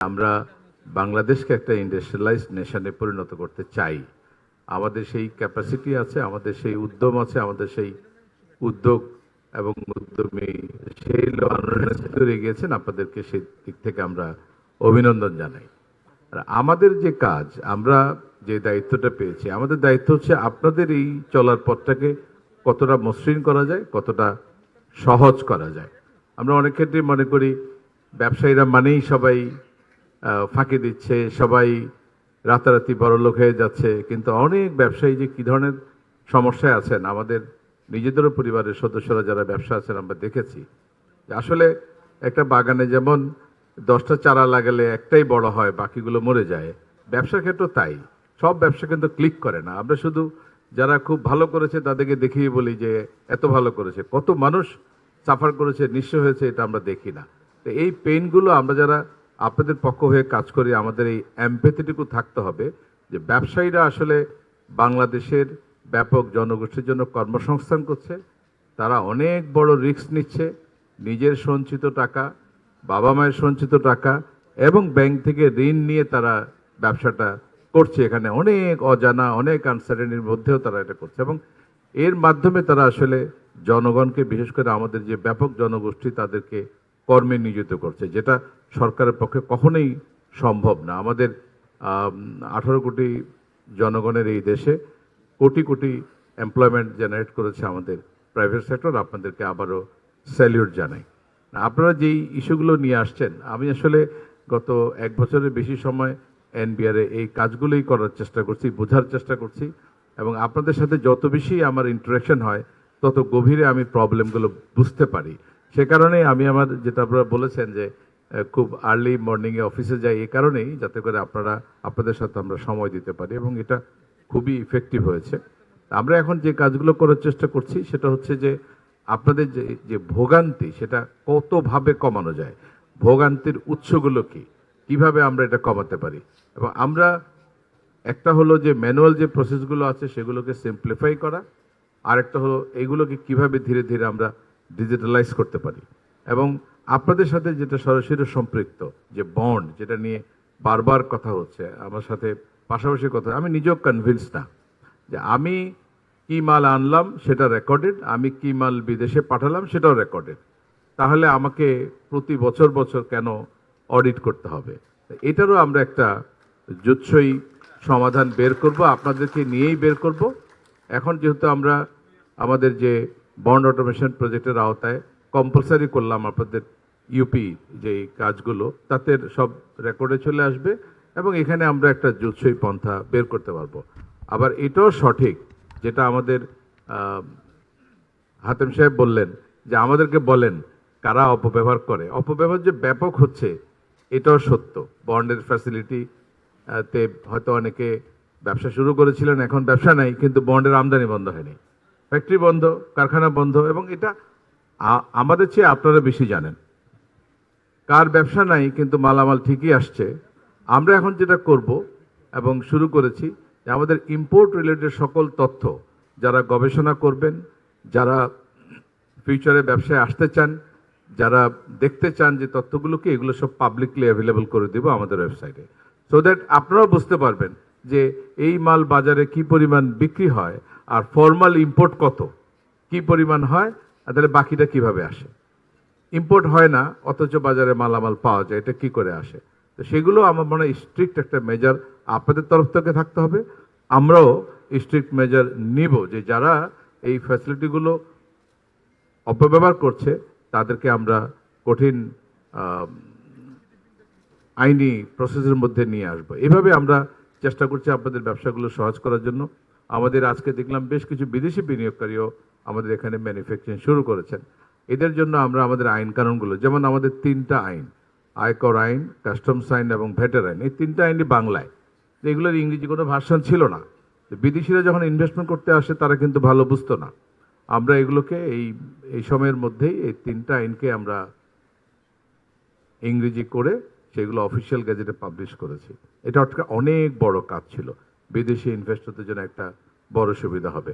আমরা বাংলাদেশকে একটা ইন্ডাস্ট্রিয়ালাইজড নেশনে পরিণত করতে চাই। আমাদের সেই ক্যাপাসিটি আছে, আমাদের সেই উদ্যম আছে, আমাদের সেই উদ্যোগ এবং উদ্যমী সেই মানুষের ভিতরে গিয়েছেন। আপনাদেরকে সেই দিক থেকে আমরা অভিনন্দন জানাই। আর আমাদের যে কাজ, আমরা যে দায়িত্বটা পেয়েছি, আমাদের দায়িত্ব হচ্ছে আপনাদের এই চলার পথটাকে কতটা মসৃণ করা যায়, কতটা সহজ করা যায়। আমরা অনেক ক্ষেত্রে মনে করি ব্যবসায়ীরা মানেই সবাই ফাঁকি দিচ্ছে, সবাই রাতারাতি বড়লোক হয়ে যাচ্ছে, কিন্তু অনেক ব্যবসায়ী যে কী ধরনের সমস্যায় আছেন, আমাদের নিজেদেরও পরিবারের সদস্যরা যারা ব্যবসা আছেন আমরা দেখেছি যে আসলে একটা বাগানে যেমন 10টা চারা লাগালে একটাই বড় হয়, বাকিগুলো মরে যায়, ব্যবসার ক্ষেত্রেও তাই। সব ব্যবসা কিন্তু ক্লিক করে না। আমরা শুধু যারা খুব ভালো করেছে তাদেরকে দেখিয়ে বলি যে এত ভালো করেছে, কত মানুষ সাফার করেছে, নিঃস্ব হয়েছে, এটা আমরা দেখি না। তো এই পেইনগুলো আমরা যারা আপনাদের পক্ষ হয়ে কাজ করি, আমাদের এই এমপ্যাথিটুকু থাকতে হবে যে ব্যবসায়ীরা আসলে বাংলাদেশের ব্যাপক জনগোষ্ঠীর জন্য কর্মসংস্থান করছে, তারা অনেক বড় রিস্ক নিচ্ছে, নিজের সঞ্চিত টাকা, বাবা মায়ের সঞ্চিত টাকা এবং ব্যাংক থেকে ঋণ নিয়ে তারা ব্যবসাটা করছে। এখানে অনেক অজানা, অনেক আনসার্টেনির মধ্যেও তারা এটা করছে এবং এর মাধ্যমে তারা আসলে জনগণকে, বিশেষ করে আমাদের যে ব্যাপক জনগোষ্ঠী, তাদেরকে কর্মে নিয়োজিত করছে, যেটা সরকারের পক্ষে কখনোই সম্ভব না। আমাদের 18 কোটি জনগণের এই দেশে কোটি কোটি এমপ্লয়মেন্ট জেনারেট করেছে আমাদের প্রাইভেট সেক্টর। আপনাদেরকে আবারও স্যালিউট জানাই। আপনারা যেই ইস্যুগুলো নিয়ে আসছেন, আমি আসলে গত 1 বছরের বেশি সময় এনবিআরে এই কাজগুলোই করার চেষ্টা করছি, বোঝার চেষ্টা করছি এবং আপনাদের সাথে যত বেশি আমার ইন্টারাকশন হয় তত গভীরে আমি প্রবলেমগুলো বুঝতে পারি। সে কারণেই আমি আমার, যেটা আপনারা বলেছেন যে খুব আর্লি মর্নিংয়ে অফিসে যাই, এই কারণেই যাতে করে আপনাদের সাথে আমরা সময় দিতে পারি এবং এটা খুবই ইফেক্টিভ হয়েছে। আমরা এখন যে কাজগুলো করার চেষ্টা করছি সেটা হচ্ছে যে আপনাদের যে ভোগান্তি, সেটা কতভাবে কমানো যায়, ভোগান্তির উৎসগুলো কি, কিভাবে আমরা এটা কমাতে পারি। এবং আমরা একটা হলো যে ম্যানুয়াল যে প্রসেসগুলো আছে সেগুলোকে সিম্পলিফাই করা, আর একটা হলো এইগুলোকে কিভাবে ধীরে ধীরে আমরা ডিজিটালাইজ করতে পারি। এবং আপনাদের সাথে যেটা সরাসরি সম্পৃক্ত যে বন্ড, যেটা নিয়ে বারবার কথা হচ্ছে আমার সাথে, পাশাপাশি কথা, আমি নিজেও কনভিন্স না যে আমি কি মাল আনলাম সেটা রেকর্ডেড, আমি কি মাল বিদেশে পাঠালাম সেটাও রেকর্ডেড, তাহলে আমাকে প্রতি বছর বছর কেন অডিট করতে হবে। এটারও আমরা একটা জুৎসই সমাধান বের করব, আপনাদেরকে নিয়েই বের করব। এখন যেহেতু আমরা আমাদের যে বন্ড অটোমেশন প্রজেক্টের আওতায় কম্পালসারি করলাম আপনাদের ইউপি যে কাজগুলো, তাতে সব রেকর্ডে চলে আসবে এবং এখানে আমরা একটা জুৎসই পন্থা বের করতে পারবো। আবার এটাও সঠিক যেটা আমাদের হাতেম সাহেব বললেন যে আমাদেরকে বলেন কারা অপব্যবহার করে। অপব্যবহার যে ব্যাপক হচ্ছে এটাও সত্য। বন্ডের ফ্যাসিলিটি তে হয়তো অনেকে ব্যবসা শুরু করেছিলেন, এখন ব্যবসা নাই, কিন্তু বন্ডের আমদানি বন্ধ হয়নি, ফ্যাক্টরি বন্ধ, কারখানা বন্ধ। এবং এটা আমাদের চেয়ে আপনারা বেশি জানেন কার ব্যবসা নাই কিন্তু মালামাল ঠিকই আসছে। আমরা এখন যেটা করব এবং শুরু করেছি যে আমাদের ইম্পোর্ট রিলেটেড সকল তথ্য, যারা গবেষণা করবেন, যারা ফিউচারে ব্যবসায় আসতে চান, যারা দেখতে চান যে তথ্যগুলোকে, এগুলো সব পাবলিকলি অ্যাভেলেবল করে দেব আমাদের ওয়েবসাইটে, সো দ্যাট আপনারাও বুঝতে পারবেন যে এই মাল বাজারে কি পরিমাণ বিক্রি হয় আর ফর্মাল ইম্পোর্ট কত, কি পরিমাণ হয়, আর তাহলে বাকিটা কিভাবে আসে। ইম্পোর্ট হয় না অথচ বাজারে মালামাল পাওয়া যায়, এটা কি করে আসে। তো সেগুলো আমার মনে হয় স্ট্রিক্ট একটা মেজার আপনাদের তরফ থেকে থাকতে হবে। আমরাও স্ট্রিক্ট মেজার নিব যে যারা এই ফ্যাসিলিটিগুলো অপব্যবহার করছে তাদেরকে আমরা কঠিন আইনি প্রসেসের মধ্যে নিয়ে আসবো। এভাবে আমরা চেষ্টা করছি আপনাদের ব্যবসাগুলো সহজ করার জন্য। আমাদের আজকে দেখলাম বেশ কিছু বিদেশি বিনিয়োগকারীও আমাদের এখানে ম্যানুফ্যাকচারিং শুরু করেছেন। এদের জন্য আমরা আমাদের আইন কানুনগুলো, যেমন আমাদের 3টা আইন, আয়কর আইন, কাস্টমস আইন এবং ভ্যাটের আইন, এই 3টা আইনই বাংলায়, এগুলোর ইংরেজি কোনো ভার্সন ছিল না। বিদেশিরা যখন ইনভেস্টমেন্ট করতে আসে তারা কিন্তু ভালো বুঝতো না। আমরা এগুলোকে এই সময়ের মধ্যেই এই 3টা আইনকে আমরা ইংরেজি করে সেগুলো অফিসিয়াল গ্যাজেটে পাবলিশ করেছি। এটা অনেক বড় কাজ ছিল, বিদেশি ইনভেস্টরদের জন্য একটা বড় সুবিধা হবে।